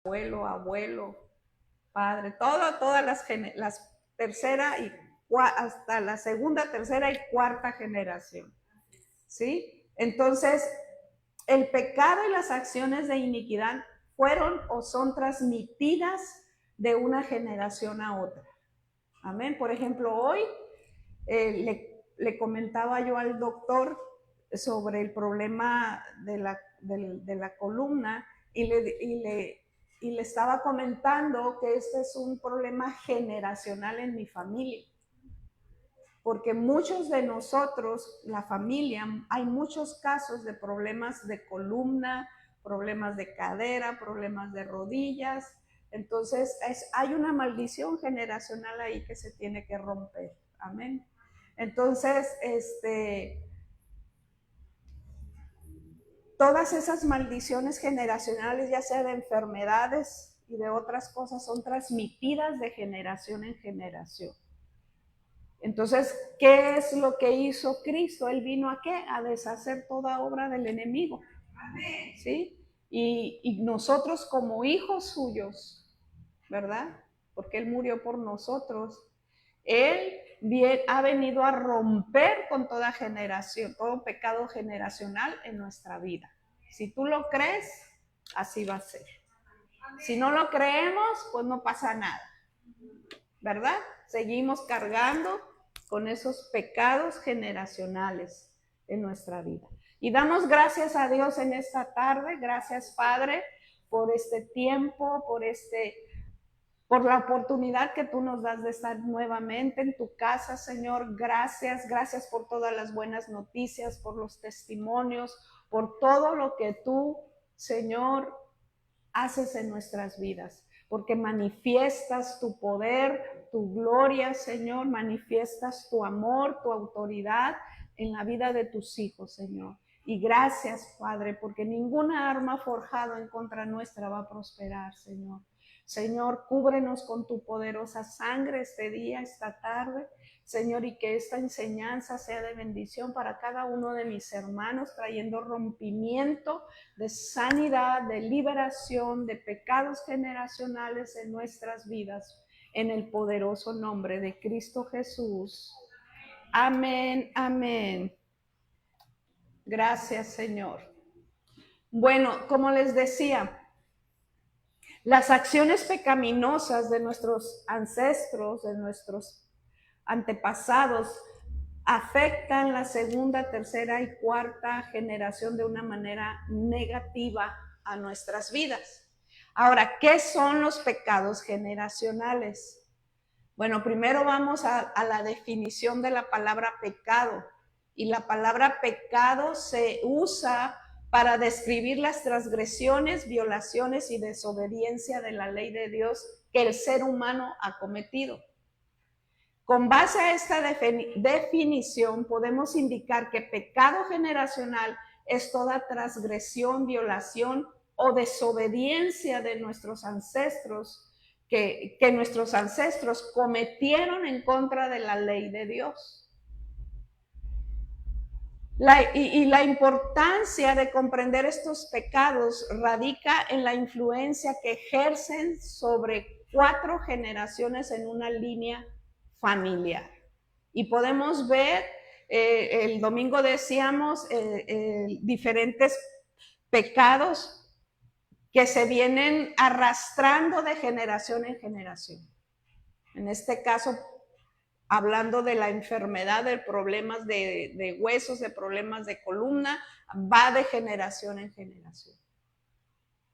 abuelo, padre, todas las tercera y hasta la segunda, tercera y cuarta generación, ¿sí? Entonces, el pecado y las acciones de iniquidad fueron o son transmitidas de una generación a otra. Amén. Por ejemplo, hoy le comentaba yo al doctor sobre el problema de la columna y le estaba comentando que este es un problema generacional en mi familia. Porque muchos de nosotros, la familia, hay muchos casos de problemas de columna, problemas de cadera, problemas de rodillas. Entonces, hay una maldición generacional ahí que se tiene que romper. Amén. Entonces, todas esas maldiciones generacionales, ya sea de enfermedades y de otras cosas, son transmitidas de generación en generación. Entonces, ¿qué es lo que hizo Cristo? Él vino ¿a qué? A deshacer toda obra del enemigo. ¿Sí? Y nosotros como hijos suyos, ¿verdad? Porque Él murió por nosotros. Él ha venido a romper con toda generación, todo pecado generacional en nuestra vida. Si tú lo crees, así va a ser. Si no lo creemos, pues no pasa nada, ¿verdad? Seguimos cargando con esos pecados generacionales en nuestra vida. Y damos gracias a Dios en esta tarde. Gracias, Padre, por este tiempo, por la oportunidad que tú nos das de estar nuevamente en tu casa, Señor. Gracias, gracias por todas las buenas noticias, por los testimonios, por todo lo que tú, Señor, haces en nuestras vidas, porque manifiestas tu poder, tu gloria, Señor, manifiestas tu amor, tu autoridad en la vida de tus hijos, Señor. Y gracias, Padre, porque ninguna arma forjada en contra nuestra va a prosperar, Señor. Señor, cúbrenos con tu poderosa sangre este día, esta tarde, Señor, y que esta enseñanza sea de bendición para cada uno de mis hermanos, trayendo rompimiento de sanidad, de liberación, de pecados generacionales en nuestras vidas, en el poderoso nombre de Cristo Jesús. Amén, amén. Gracias, Señor. Bueno, como les decía, las acciones pecaminosas de nuestros ancestros, de nuestros antepasados, afectan la segunda, tercera y cuarta generación de una manera negativa a nuestras vidas. Ahora, ¿qué son los pecados generacionales? Bueno, primero vamos a la definición de la palabra pecado. Y la palabra pecado se usa para describir las transgresiones, violaciones y desobediencia de la ley de Dios que el ser humano ha cometido. Con base a esta definición, podemos indicar que pecado generacional es toda transgresión, violación o desobediencia de nuestros ancestros que nuestros ancestros cometieron en contra de la ley de Dios. La importancia de comprender estos pecados radica en la influencia que ejercen sobre 4 generaciones en una línea familiar. Y podemos ver, el domingo decíamos, diferentes pecados que se vienen arrastrando de generación en generación. En este caso, hablando de la enfermedad, de problemas de huesos, de problemas de columna, va de generación en generación.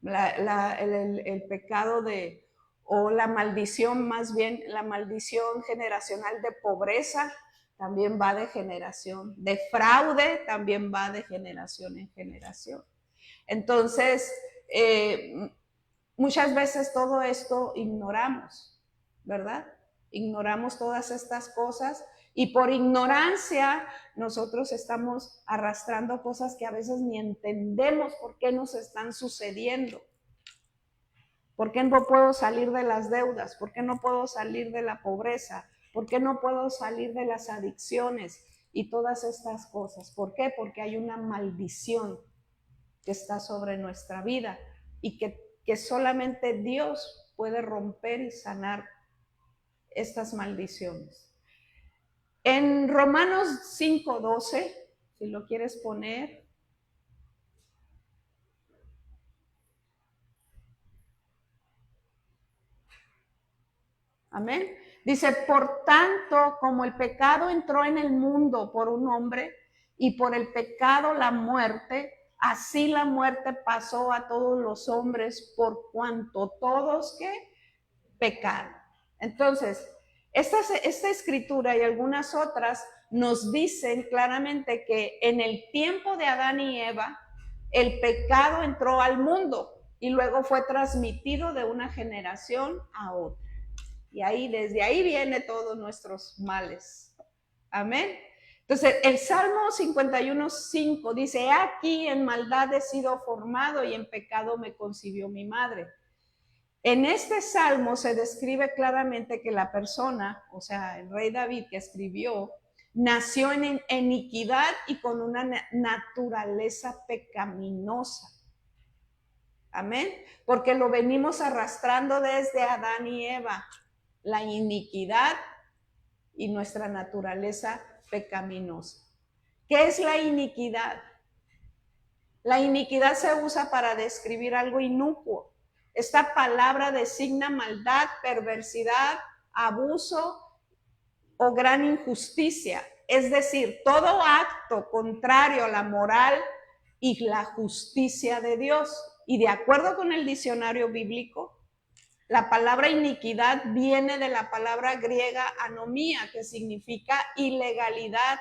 El pecado o la maldición, más bien, la maldición generacional de pobreza también va de generación, de fraude también va de generación en generación. Entonces, muchas veces todo esto ignoramos, ¿verdad? Ignoramos todas estas cosas y por ignorancia nosotros estamos arrastrando cosas que a veces ni entendemos por qué nos están sucediendo. ¿Por qué no puedo salir de las deudas? ¿Por qué no puedo salir de la pobreza? ¿Por qué no puedo salir de las adicciones y todas estas cosas? ¿Por qué? Porque hay una maldición que está sobre nuestra vida y que que solamente Dios puede romper y sanar estas maldiciones. En Romanos 5:12, si lo quieres poner. Amén. Dice, por tanto, como el pecado entró en el mundo por un hombre y por el pecado la muerte, así la muerte pasó a todos los hombres por cuanto todos que pecaron. Entonces, esta escritura y algunas otras nos dicen claramente que en el tiempo de Adán y Eva, el pecado entró al mundo y luego fue transmitido de una generación a otra. Y ahí, desde ahí viene todos nuestros males. Amén. Entonces, el Salmo 51:5 dice, he aquí en maldad he sido formado y en pecado me concibió mi madre. En este salmo se describe claramente que la persona, o sea, el rey David que escribió, nació en iniquidad y con una naturaleza pecaminosa. Amén. Porque lo venimos arrastrando desde Adán y Eva, la iniquidad y nuestra naturaleza pecaminosa. ¿Qué es la iniquidad? La iniquidad se usa para describir algo inicuo. Esta palabra designa maldad, perversidad, abuso o gran injusticia. Es decir, todo acto contrario a la moral y la justicia de Dios. Y de acuerdo con el diccionario bíblico, la palabra iniquidad viene de la palabra griega anomía, que significa ilegalidad,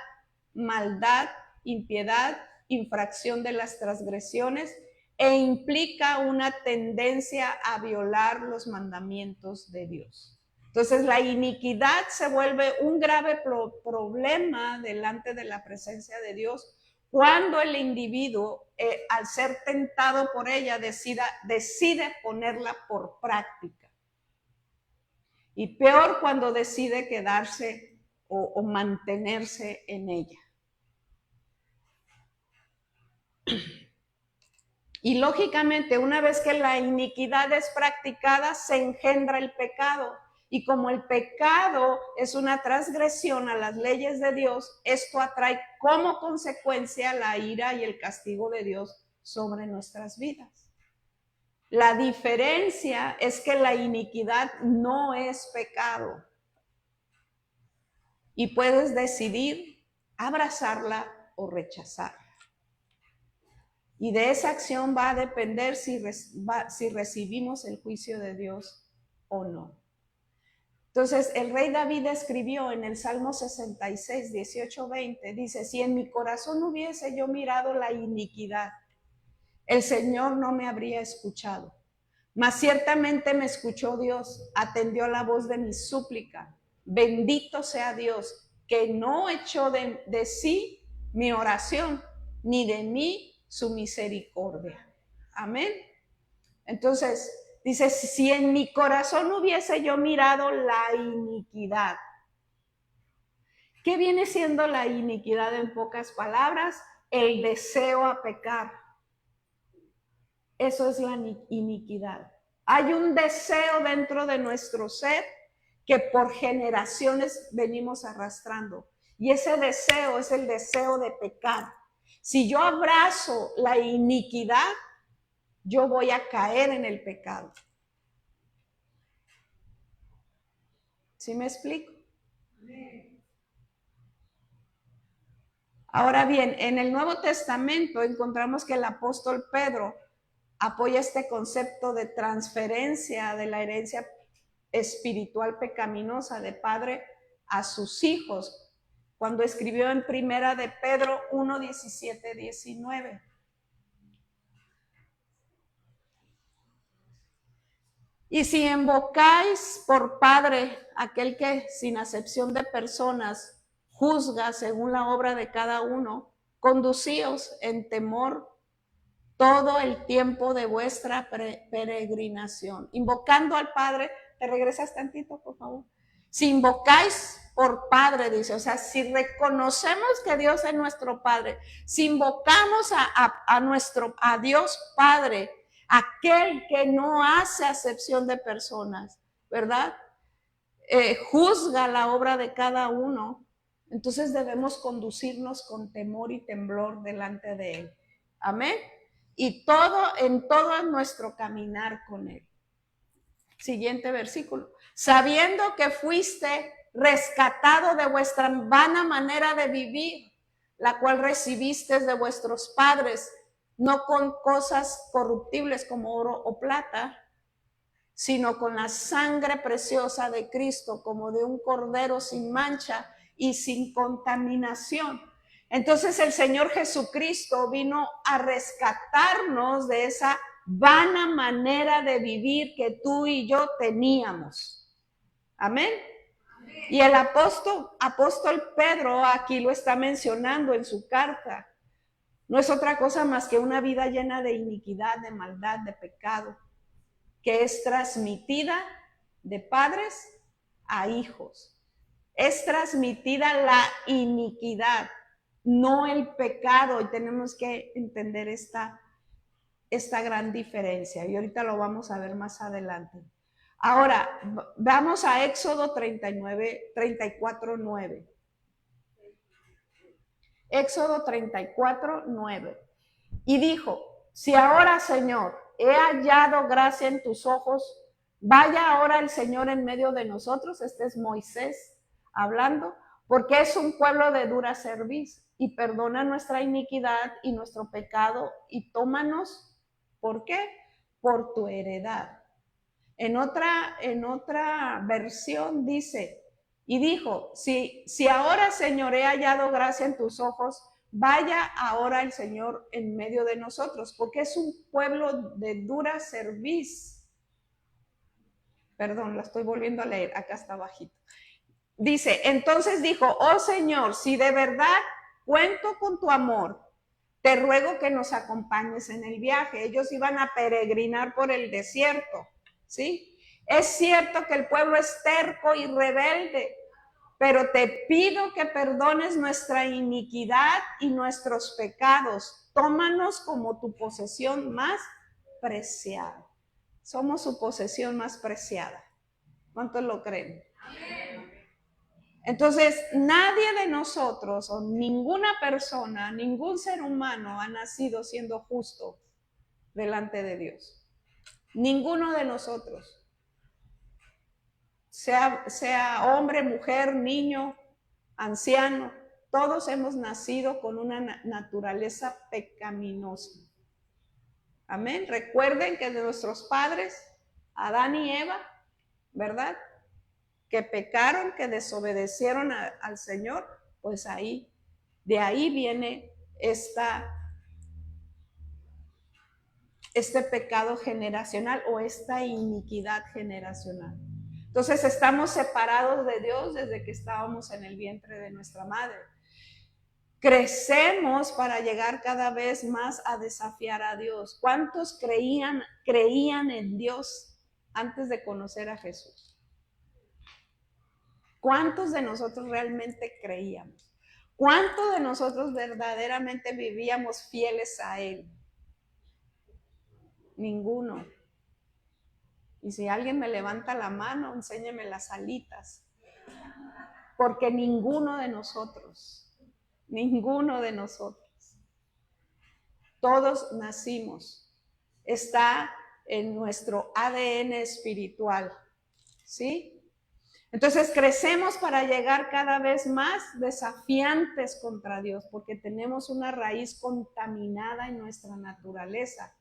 maldad, impiedad, infracción de las transgresiones, e implica una tendencia a violar los mandamientos de Dios. Entonces, la iniquidad se vuelve un grave problema delante de la presencia de Dios cuando el individuo, al ser tentado por ella, decide ponerla por práctica. Y peor cuando decide quedarse o mantenerse en ella. Y lógicamente, una vez que la iniquidad es practicada, se engendra el pecado. Y como el pecado es una transgresión a las leyes de Dios, esto atrae como consecuencia la ira y el castigo de Dios sobre nuestras vidas. La diferencia es que la iniquidad no es pecado. Y puedes decidir abrazarla o rechazarla. Y de esa acción va a depender si recibimos el juicio de Dios o no. Entonces, el rey David escribió en el Salmo 66, 18, 20, dice, si en mi corazón hubiese yo mirado la iniquidad, el Señor no me habría escuchado. Mas ciertamente me escuchó Dios, atendió la voz de mi súplica. Bendito sea Dios, que no echó de sí mi oración, ni de mí su misericordia. Amén. Entonces, dice, si en mi corazón hubiese yo mirado la iniquidad. ¿Qué viene siendo la iniquidad en pocas palabras? El deseo a pecar. Eso es la iniquidad. Hay un deseo dentro de nuestro ser que por generaciones venimos arrastrando. Y ese deseo es el deseo de pecar. Si yo abrazo la iniquidad, yo voy a caer en el pecado. ¿Sí me explico? Ahora bien, en el Nuevo Testamento encontramos que el apóstol Pedro apoya este concepto de transferencia de la herencia espiritual pecaminosa de padre a sus hijos, cuando escribió en Primera de Pedro 1, 17, 19. Y si invocáis por Padre aquel que sin acepción de personas juzga según la obra de cada uno, conducíos en temor todo el tiempo de vuestra peregrinación. Invocando al Padre, ¿te regresas tantito, por favor? Si invocáis por Padre, dice, o sea, si reconocemos que Dios es nuestro Padre, si invocamos a Dios Padre, aquel que no hace acepción de personas, ¿verdad? Juzga la obra de cada uno. Entonces debemos conducirnos con temor y temblor delante de Él. Amén. Y en todo nuestro caminar con Él. Siguiente versículo. Sabiendo que fuiste rescatado de vuestra vana manera de vivir, la cual recibiste de vuestros padres, no con cosas corruptibles como oro o plata, sino con la sangre preciosa de Cristo, como de un cordero sin mancha y sin contaminación. Entonces el Señor Jesucristo vino a rescatarnos de esa vana manera de vivir que tú y yo teníamos. Amén. Y el apóstol Pedro aquí lo está mencionando en su carta. No es otra cosa más que una vida llena de iniquidad, de maldad, de pecado, que es transmitida de padres a hijos. Es transmitida la iniquidad, no el pecado. Y tenemos que entender esta gran diferencia. Y ahorita lo vamos a ver más adelante. Ahora, vamos a Éxodo 34:9. Éxodo 34:9. Y dijo, si ahora, Señor, he hallado gracia en tus ojos, vaya ahora el Señor en medio de nosotros. Este es Moisés hablando, porque es un pueblo de dura cerviz, y perdona nuestra iniquidad y nuestro pecado, y tómanos, ¿por qué? Por tu heredad. En otra versión dice, y dijo, si ahora, Señor, he hallado gracia en tus ojos, vaya ahora el Señor en medio de nosotros, porque es un pueblo de dura cerviz. Perdón, la estoy volviendo a leer, acá está bajito. Dice, entonces dijo, oh Señor, si de verdad cuento con tu amor, te ruego que nos acompañes en el viaje. Ellos iban a peregrinar por el desierto, ¿sí? Es cierto que el pueblo es terco y rebelde, pero te pido que perdones nuestra iniquidad y nuestros pecados. Tómanos como tu posesión más preciada. Somos su posesión más preciada. ¿Cuántos lo creen? Entonces, nadie de nosotros o ninguna persona, ningún ser humano ha nacido siendo justo delante de Dios. Ninguno de nosotros. Sea hombre, mujer, niño, anciano, todos hemos nacido con una naturaleza pecaminosa. Amén. Recuerden que de nuestros padres, Adán y Eva, ¿verdad? Que pecaron, que desobedecieron al Señor, pues de ahí viene este pecado generacional o esta iniquidad generacional. Entonces estamos separados de Dios desde que estábamos en el vientre de nuestra madre. Crecemos para llegar cada vez más a desafiar a Dios. ¿Cuántos creían en Dios antes de conocer a Jesús? ¿Cuántos de nosotros realmente creíamos? ¿Cuántos de nosotros verdaderamente vivíamos fieles a Él? Ninguno. Y si alguien me levanta la mano, enséñeme las alitas. Porque ninguno de nosotros, todos nacimos. Está en nuestro ADN espiritual, ¿sí? Entonces crecemos para llegar cada vez más desafiantes contra Dios, porque tenemos una raíz contaminada en nuestra naturaleza.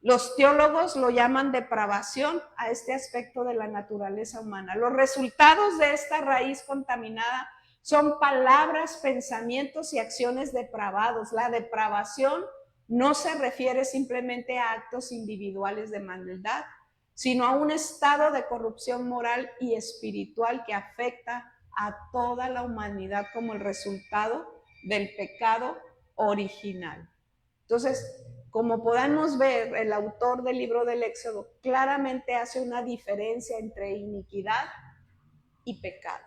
Los teólogos lo llaman depravación a este aspecto de la naturaleza humana. Los resultados de esta raíz contaminada son palabras, pensamientos y acciones depravados. La depravación no se refiere simplemente a actos individuales de maldad, sino a un estado de corrupción moral y espiritual que afecta a toda la humanidad como el resultado del pecado original. Entonces, como podemos ver, el autor del libro del Éxodo claramente hace una diferencia entre iniquidad y pecado.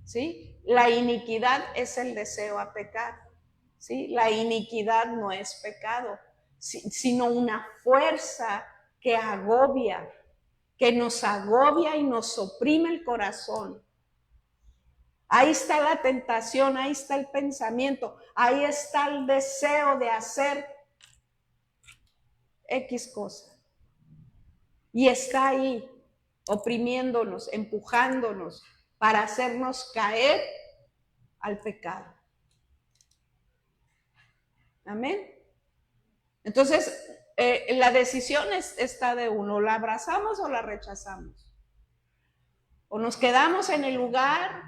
¿Sí? La iniquidad es el deseo a pecar. ¿Sí? La iniquidad no es pecado. sino una fuerza que agobia, que nos agobia y nos oprime el corazón. Ahí está la tentación, ahí está el pensamiento, ahí está el deseo de hacer X cosa. Y está ahí, oprimiéndonos, empujándonos para hacernos caer al pecado. Amén. Entonces, la decisión está de uno, ¿la abrazamos o la rechazamos? O nos quedamos en el lugar,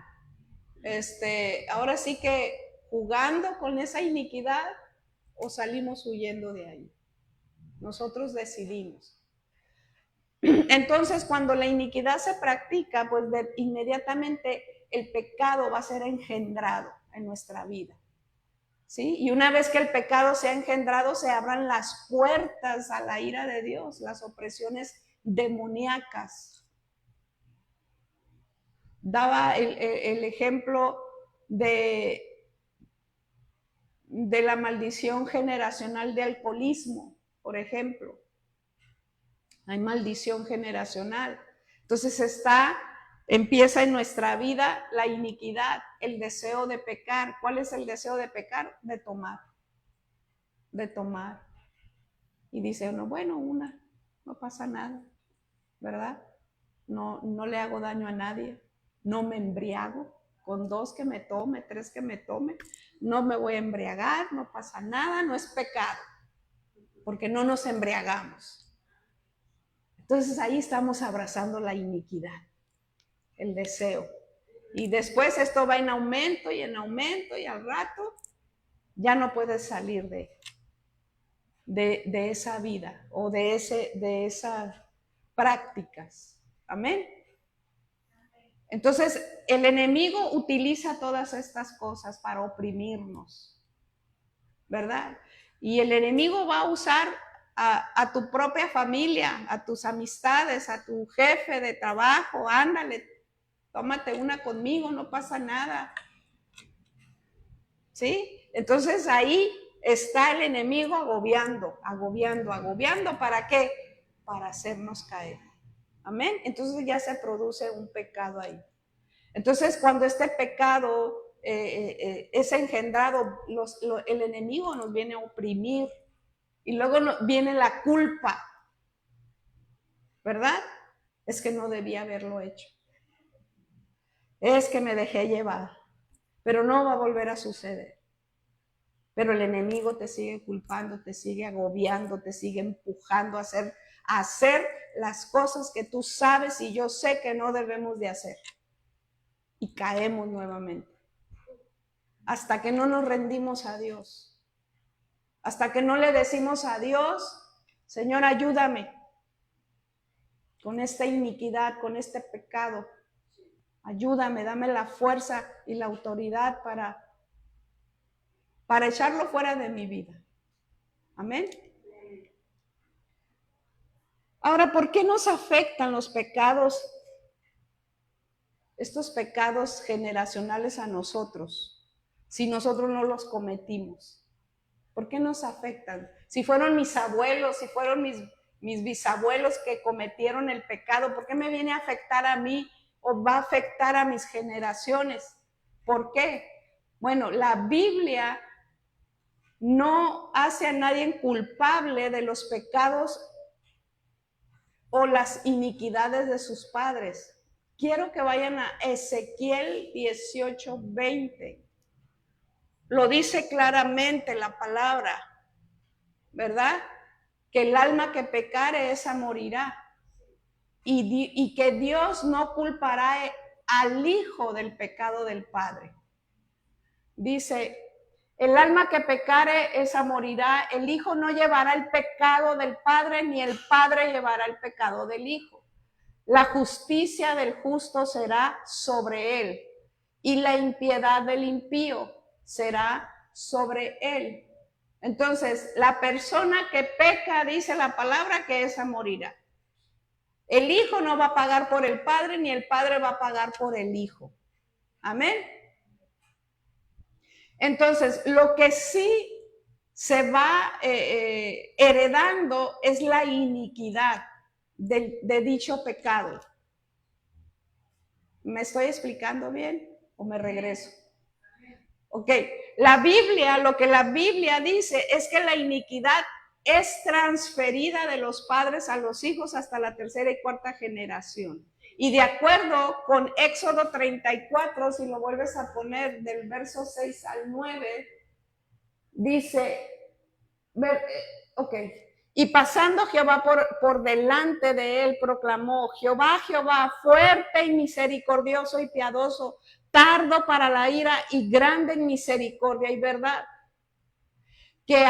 ahora sí que jugando con esa iniquidad, o salimos huyendo de ahí. Nosotros decidimos. Entonces, cuando la iniquidad se practica, pues inmediatamente el pecado va a ser engendrado en nuestra vida. ¿Sí? Y una vez que el pecado se ha engendrado, se abran las puertas a la ira de Dios, las opresiones demoníacas. Daba el ejemplo de la maldición generacional de alcoholismo, por ejemplo. Hay maldición generacional. Entonces empieza en nuestra vida la iniquidad, el deseo de pecar. ¿Cuál es el deseo de pecar? De tomar. De tomar. Y dice uno, bueno, no pasa nada, ¿verdad? No le hago daño a nadie, no me embriago, con 2 que me tome, 3 que me tome, no me voy a embriagar, no pasa nada, no es pecado, porque no nos embriagamos. Entonces ahí estamos abrazando la iniquidad, el deseo. Y después esto va en aumento y al rato ya no puedes salir de esa vida o de esas prácticas. Amén. Entonces, el enemigo utiliza todas estas cosas para oprimirnos, ¿verdad? Y el enemigo va a usar a tu propia familia, a tus amistades, a tu jefe de trabajo, ándale, tómate una conmigo, no pasa nada. ¿Sí? Entonces ahí está el enemigo agobiando. ¿Para qué? Para hacernos caer. Amén. Entonces ya se produce un pecado ahí. Entonces cuando este pecado es engendrado, el enemigo nos viene a oprimir y luego viene la culpa, ¿verdad? Es que no debía haberlo hecho. Es que me dejé llevar, pero no va a volver a suceder. Pero el enemigo te sigue culpando, te sigue agobiando, te sigue empujando a hacer las cosas que tú sabes y yo sé que no debemos de hacer. Y caemos nuevamente. Hasta que no nos rendimos a Dios. Hasta que no le decimos a Dios, Señor, ayúdame con esta iniquidad, con este pecado. Ayúdame, dame la fuerza y la autoridad para echarlo fuera de mi vida. Amén. Ahora, ¿por qué nos afectan los pecados, estos pecados generacionales a nosotros, si nosotros no los cometimos? ¿Por qué nos afectan? Si fueron mis abuelos, si fueron mis bisabuelos que cometieron el pecado, ¿por qué me viene a afectar a mí o va a afectar a mis generaciones? ¿Por qué? Bueno, la Biblia no hace a nadie culpable de los pecados o las iniquidades de sus padres. Quiero que vayan a Ezequiel 18:20. Lo dice claramente la palabra, ¿verdad? Que el alma que pecare, esa morirá. Y que Dios no culpará al hijo del pecado del padre. Dice, el alma que pecare, esa morirá. El hijo no llevará el pecado del padre, ni el padre llevará el pecado del hijo. La justicia del justo será sobre él, y la impiedad del impío será sobre él. Entonces, la persona que peca, dice la palabra, que esa morirá. El hijo no va a pagar por el padre, ni el padre va a pagar por el hijo. Amén. Entonces, lo que sí se va heredando es la iniquidad de dicho pecado. ¿Me estoy explicando bien o me regreso? Ok, la Biblia, lo que la Biblia dice es que la iniquidad es transferida de los padres a los hijos hasta la tercera y cuarta generación. Y de acuerdo con Éxodo 34, si lo vuelves a poner del verso 6 al 9, dice, ok, y pasando Jehová por delante de él, proclamó, Jehová, Jehová, fuerte y misericordioso y piadoso, tardo para la ira y grande en misericordia y verdad, que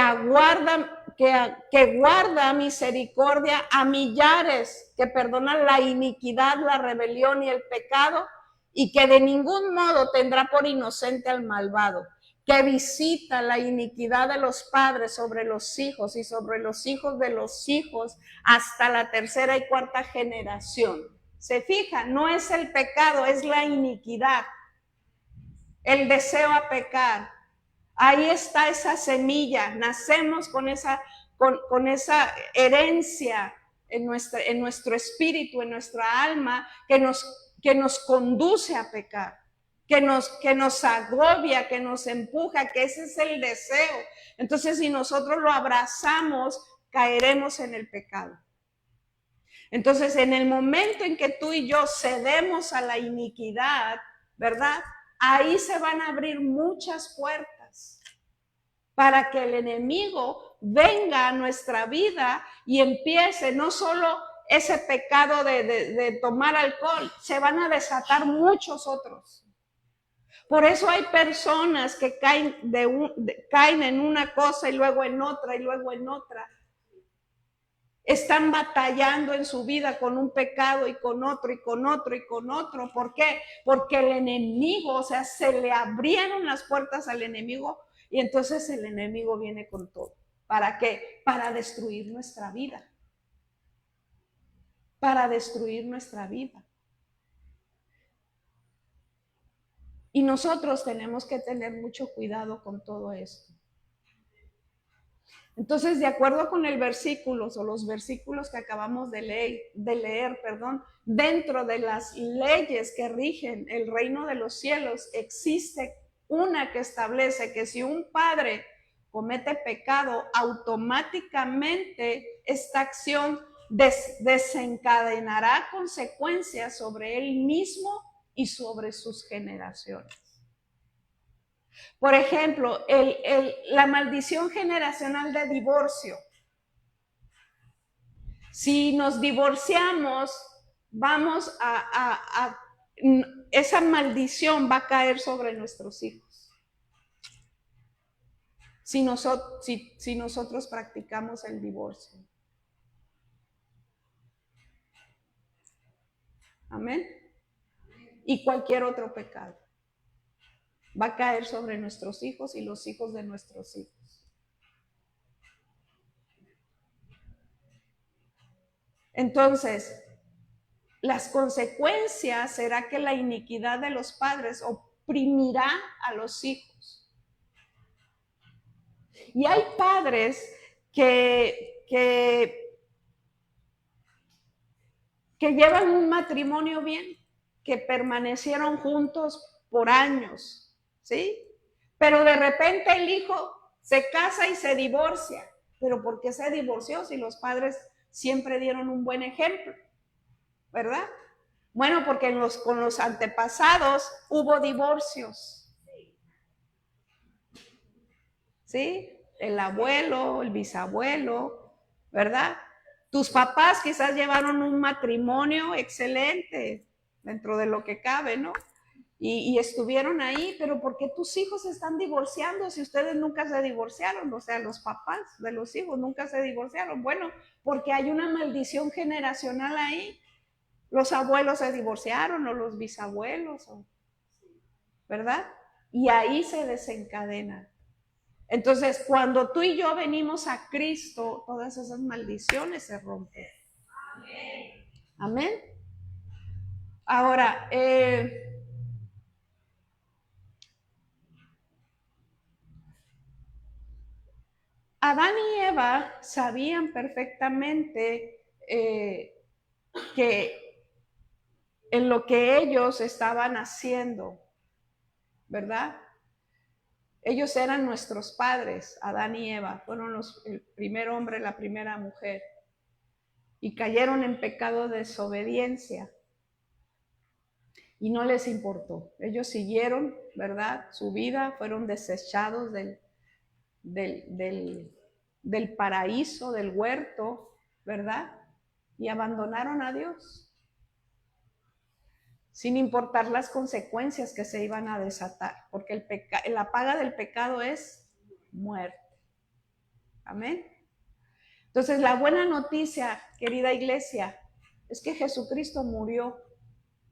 guarda misericordia a millares, que perdona la iniquidad, la rebelión y el pecado, y que de ningún modo tendrá por inocente al malvado, que visita la iniquidad de los padres sobre los hijos y sobre los hijos de los hijos hasta la tercera y cuarta generación. Se fija, no es el pecado, es la iniquidad, el deseo a pecar. Ahí está esa semilla, nacemos con esa herencia en nuestro espíritu, en nuestra alma, que nos conduce a pecar, que nos agobia, que nos empuja, que ese es el deseo. Entonces, si nosotros lo abrazamos, caeremos en el pecado. Entonces, en el momento en que tú y yo cedemos a la iniquidad, ¿verdad? Ahí se van a abrir muchas puertas para que el enemigo venga a nuestra vida y empiece no solo ese pecado de tomar alcohol, se van a desatar muchos otros. Por eso hay personas que caen en una cosa y luego en otra y luego en otra. Están batallando en su vida con un pecado y con otro y con otro y con otro. ¿Por qué? Porque el enemigo, o sea, se le abrieron las puertas al enemigo y entonces el enemigo viene con todo. ¿Para qué? Para destruir nuestra vida. Para destruir nuestra vida. Y nosotros tenemos que tener mucho cuidado con todo esto. Entonces, de acuerdo con el versículo o los versículos que acabamos de leer, dentro de las leyes que rigen el reino de los cielos, existe una que establece que si un padre comete pecado, automáticamente esta acción desencadenará consecuencias sobre él mismo y sobre sus generaciones. Por ejemplo, la maldición generacional de divorcio. Si nos divorciamos, esa maldición va a caer sobre nuestros hijos. Si nosotros practicamos el divorcio. Amén. Y cualquier otro pecado va a caer sobre nuestros hijos y los hijos de nuestros hijos. Entonces, las consecuencias será que la iniquidad de los padres oprimirá a los hijos. Y hay padres que llevan un matrimonio bien, que permanecieron juntos por años, ¿sí? Pero de repente el hijo se casa y se divorcia. ¿Pero por qué se divorció si los padres siempre dieron un buen ejemplo? ¿Verdad? Bueno, porque con los antepasados hubo divorcios. ¿Sí? El abuelo, el bisabuelo, ¿verdad? Tus papás quizás llevaron un matrimonio excelente dentro de lo que cabe, ¿no? Y estuvieron ahí, pero ¿por qué tus hijos se están divorciando si ustedes nunca se divorciaron? O sea, los papás de los hijos nunca se divorciaron. Bueno, porque hay una maldición generacional ahí. Los abuelos se divorciaron o los bisabuelos, ¿verdad? Y ahí se desencadena. Entonces, cuando tú y yo venimos a Cristo, todas esas maldiciones se rompen. Amén. Amén. Ahora, Adán y Eva sabían perfectamente que en lo que ellos estaban haciendo, ¿verdad? Ellos eran nuestros padres, Adán y Eva, fueron el primer hombre, la primera mujer, y cayeron en pecado de desobediencia. Y no les importó. Ellos siguieron, ¿verdad? Su vida, fueron desechados del paraíso, del huerto, ¿verdad? Y abandonaron a Dios, sin importar las consecuencias que se iban a desatar, porque la paga del pecado es muerte. Amén. Entonces, la buena noticia, querida iglesia, es que Jesucristo murió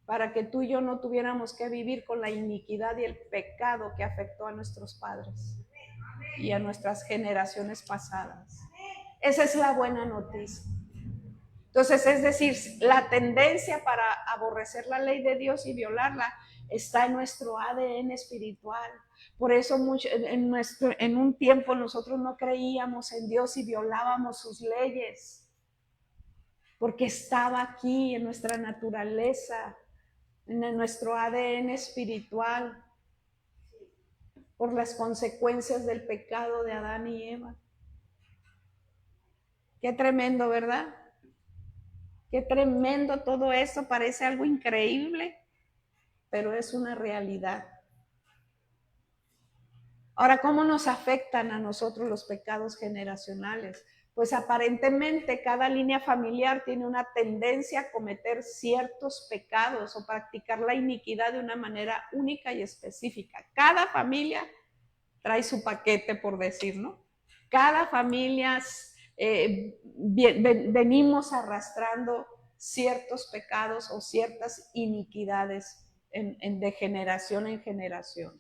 para que tú y yo no tuviéramos que vivir con la iniquidad y el pecado que afectó a nuestros padres y a nuestras generaciones pasadas. Esa es la buena noticia. Entonces, es decir, la tendencia para aborrecer la ley de Dios y violarla está en nuestro ADN espiritual. Por eso en un tiempo nosotros no creíamos en Dios y violábamos sus leyes, porque estaba aquí en nuestra naturaleza, en nuestro ADN espiritual, por las consecuencias del pecado de Adán y Eva. Qué tremendo, ¿verdad? Qué tremendo todo esto, parece algo increíble, pero es una realidad. Ahora, ¿cómo nos afectan a nosotros los pecados generacionales? Pues aparentemente cada línea familiar tiene una tendencia a cometer ciertos pecados o practicar la iniquidad de una manera única y específica. Cada familia trae su paquete, por decir, ¿no? Cada familia venimos arrastrando ciertos pecados o ciertas iniquidades de generación en generación.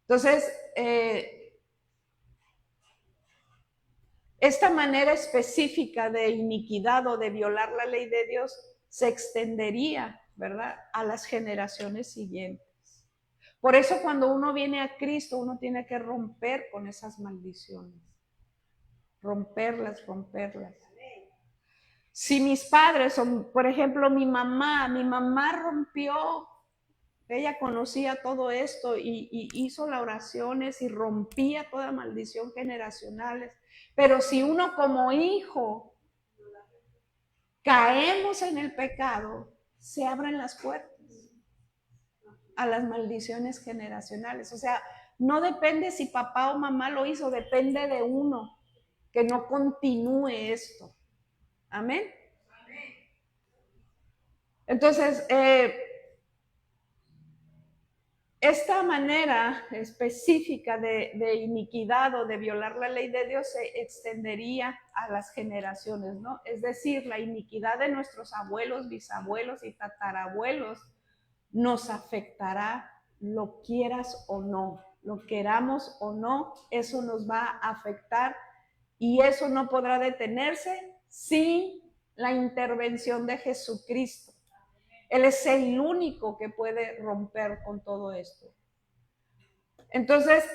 Entonces, esta manera específica de iniquidad o de violar la ley de Dios se extendería, ¿verdad?, a las generaciones siguientes. Por eso cuando uno viene a Cristo, uno tiene que romper con esas maldiciones. Romperlas. Si mis padres, por ejemplo, mi mamá rompió, ella conocía todo esto y hizo las oraciones y rompía toda maldición generacionales. Pero si uno como hijo caemos en el pecado, se abren las puertas a las maldiciones generacionales. O sea, no depende si papá o mamá lo hizo, depende de uno que no continúe esto. Amén. Entonces, esta manera específica de iniquidad o de violar la ley de Dios se extendería a las generaciones, ¿no? Es decir, la iniquidad de nuestros abuelos, bisabuelos y tatarabuelos nos afectará, lo quieras o no, lo queramos o no, eso nos va a afectar y eso no podrá detenerse sin la intervención de Jesucristo. Él es el único que puede romper con todo esto. Entonces,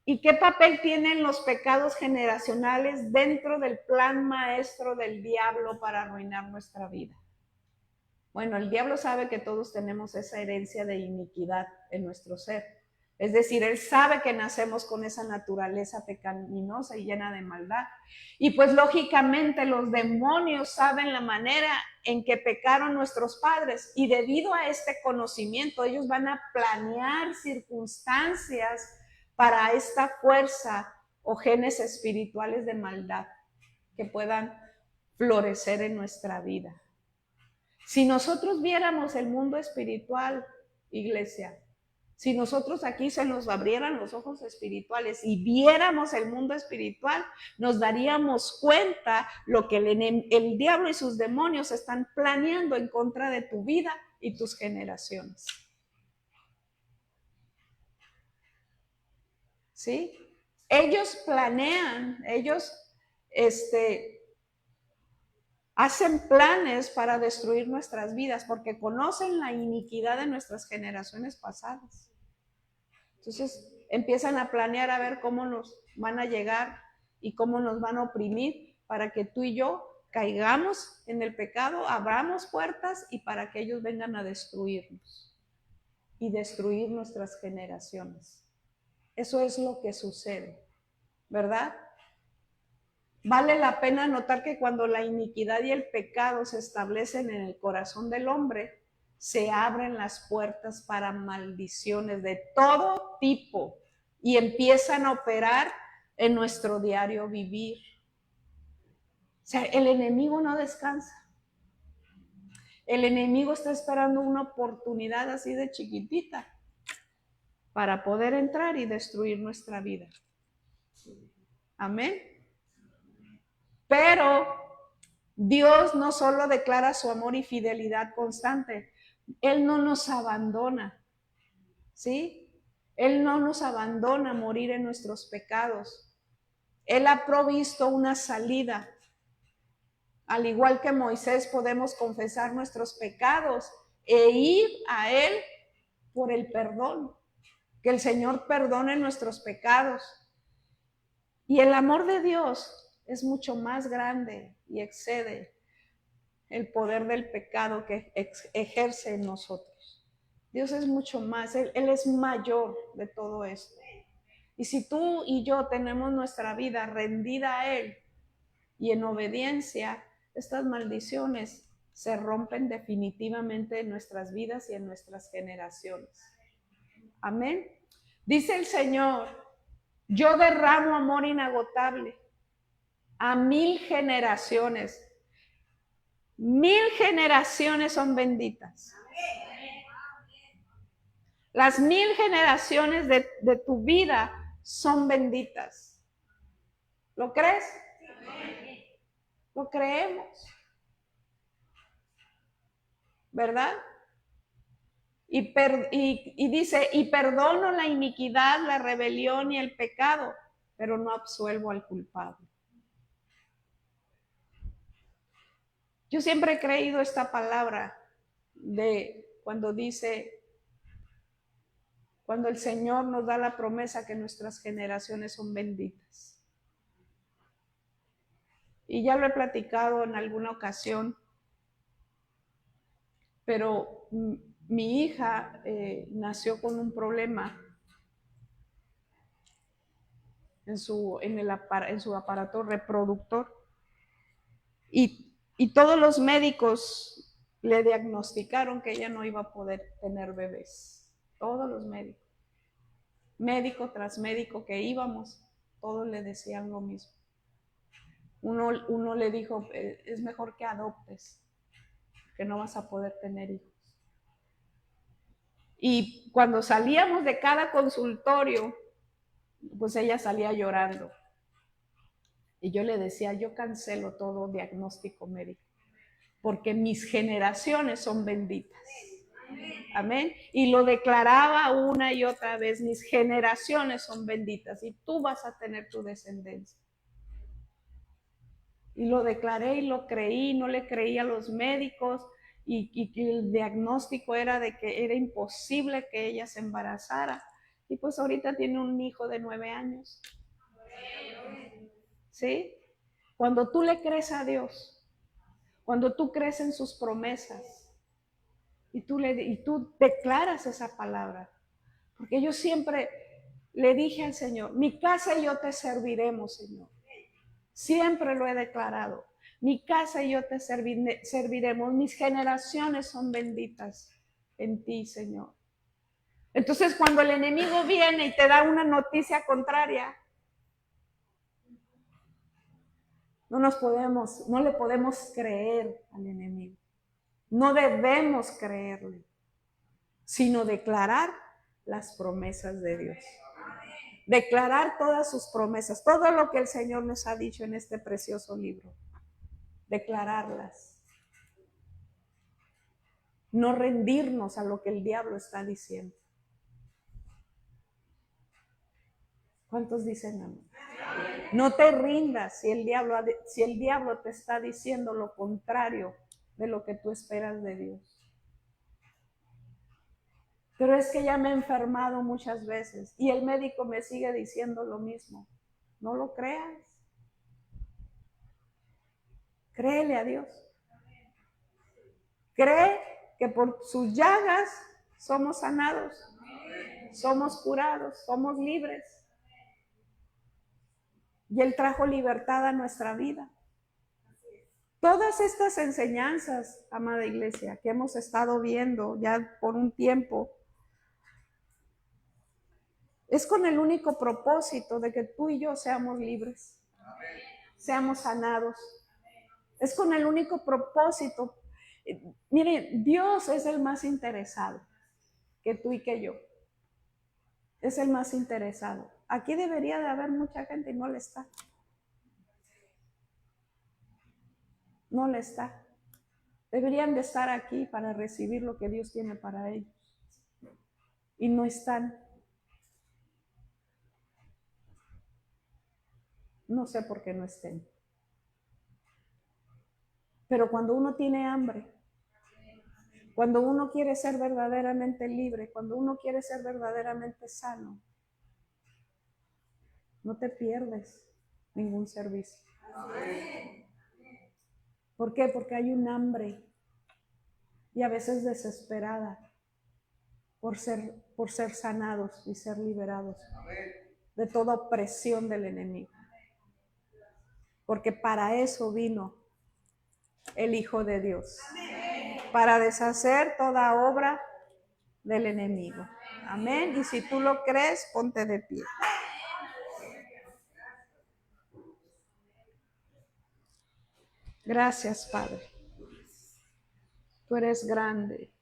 ¿y qué papel tienen los pecados generacionales dentro del plan maestro del diablo para arruinar nuestra vida? Bueno, el diablo sabe que todos tenemos esa herencia de iniquidad en nuestro ser. Es decir, él sabe que nacemos con esa naturaleza pecaminosa y llena de maldad. Y pues lógicamente los demonios saben la manera en que pecaron nuestros padres. Y debido a este conocimiento, ellos van a planear circunstancias para esta fuerza o genes espirituales de maldad que puedan florecer en nuestra vida. Si nosotros viéramos el mundo espiritual, iglesia, si nosotros aquí se nos abrieran los ojos espirituales y viéramos el mundo espiritual, nos daríamos cuenta lo que el diablo y sus demonios están planeando en contra de tu vida y tus generaciones. ¿Sí? Ellos planean, ellos hacen planes para destruir nuestras vidas porque conocen la iniquidad de nuestras generaciones pasadas. Entonces empiezan a planear a ver cómo nos van a llegar y cómo nos van a oprimir para que tú y yo caigamos en el pecado, abramos puertas y para que ellos vengan a destruirnos y destruir nuestras generaciones. Eso es lo que sucede, ¿verdad? Vale la pena notar que cuando la iniquidad y el pecado se establecen en el corazón del hombre, se abren las puertas para maldiciones de todo tipo y empiezan a operar en nuestro diario vivir. O sea, el enemigo no descansa. El enemigo está esperando una oportunidad así de chiquitita para poder entrar y destruir nuestra vida. Amén. Pero Dios no solo declara su amor y fidelidad constante, Él no nos abandona, ¿sí? Él no nos abandona a morir en nuestros pecados. Él ha provisto una salida. Al igual que Moisés, podemos confesar nuestros pecados e ir a Él por el perdón. Que el Señor perdone nuestros pecados. Y el amor de Dios es mucho más grande y excede el poder del pecado que ejerce en nosotros. Dios es mucho más, Él es mayor de todo esto. Y si tú y yo tenemos nuestra vida rendida a Él y en obediencia, estas maldiciones se rompen definitivamente en nuestras vidas y en nuestras generaciones. Amén. Dice el Señor, yo derramo amor inagotable a 1000 generaciones. 1000 generaciones son benditas. Las 1000 generaciones de tu vida son benditas. ¿Lo crees? Lo creemos. ¿Verdad? Y dice, y perdono la iniquidad, la rebelión y el pecado, pero no absuelvo al culpable. Yo siempre he creído esta palabra de cuando dice, cuando el Señor nos da la promesa que nuestras generaciones son benditas. Y ya lo he platicado en alguna ocasión, pero mi hija nació con un problema en su aparato reproductor y todos los médicos le diagnosticaron que ella no iba a poder tener bebés. Todos los médicos, médico tras médico que íbamos, todos le decían lo mismo. Uno le dijo, es mejor que adoptes, que no vas a poder tener hijos. Y cuando salíamos de cada consultorio, pues ella salía llorando. Y yo le decía, yo cancelo todo diagnóstico médico, porque mis generaciones son benditas. Amén. Y lo declaraba una y otra vez, mis generaciones son benditas y tú vas a tener tu descendencia. Y lo declaré y lo creí, no le creí a los médicos y el diagnóstico era de que era imposible que ella se embarazara. Y pues ahorita tiene un hijo de 9 años. ¿Sí? Cuando tú le crees a Dios, cuando tú crees en sus promesas y tú declaras esa palabra, porque yo siempre le dije al Señor, mi casa y yo te serviremos, Señor. Siempre lo he declarado. Mi casa y yo te serviremos. Mis generaciones son benditas en ti, Señor. Entonces, cuando el enemigo viene y te da una noticia contraria, no le podemos creer al enemigo. No debemos creerle, sino declarar las promesas de Dios. Declarar todas sus promesas, todo lo que el Señor nos ha dicho en este precioso libro. Declararlas. No rendirnos a lo que el diablo está diciendo. ¿Cuántos dicen amén? No te rindas si el diablo te está diciendo lo contrario de lo que tú esperas de Dios. Pero es que ya me he enfermado muchas veces y el médico me sigue diciendo lo mismo. No lo creas. Créele a Dios. Cree que por sus llagas somos sanados, somos curados, somos libres. Y Él trajo libertad a nuestra vida. Todas estas enseñanzas, amada iglesia, que hemos estado viendo ya por un tiempo, es con el único propósito de que tú y yo seamos libres, seamos sanados. Es con el único propósito. Miren, Dios es el más interesado que tú y que yo. Es el más interesado. Aquí debería de haber mucha gente y no le está. No le está. Deberían de estar aquí para recibir lo que Dios tiene para ellos. Y no están. No sé por qué no estén. Pero cuando uno tiene hambre, cuando uno quiere ser verdaderamente libre, cuando uno quiere ser verdaderamente sano, no te pierdes ningún servicio. ¿Por qué? Porque hay un hambre y a veces desesperada por ser sanados y ser liberados de toda opresión del enemigo. Porque para eso vino el Hijo de Dios, para deshacer toda obra del enemigo. Amén. Y si tú lo crees, ponte de pie. Gracias, Padre. Tú eres grande.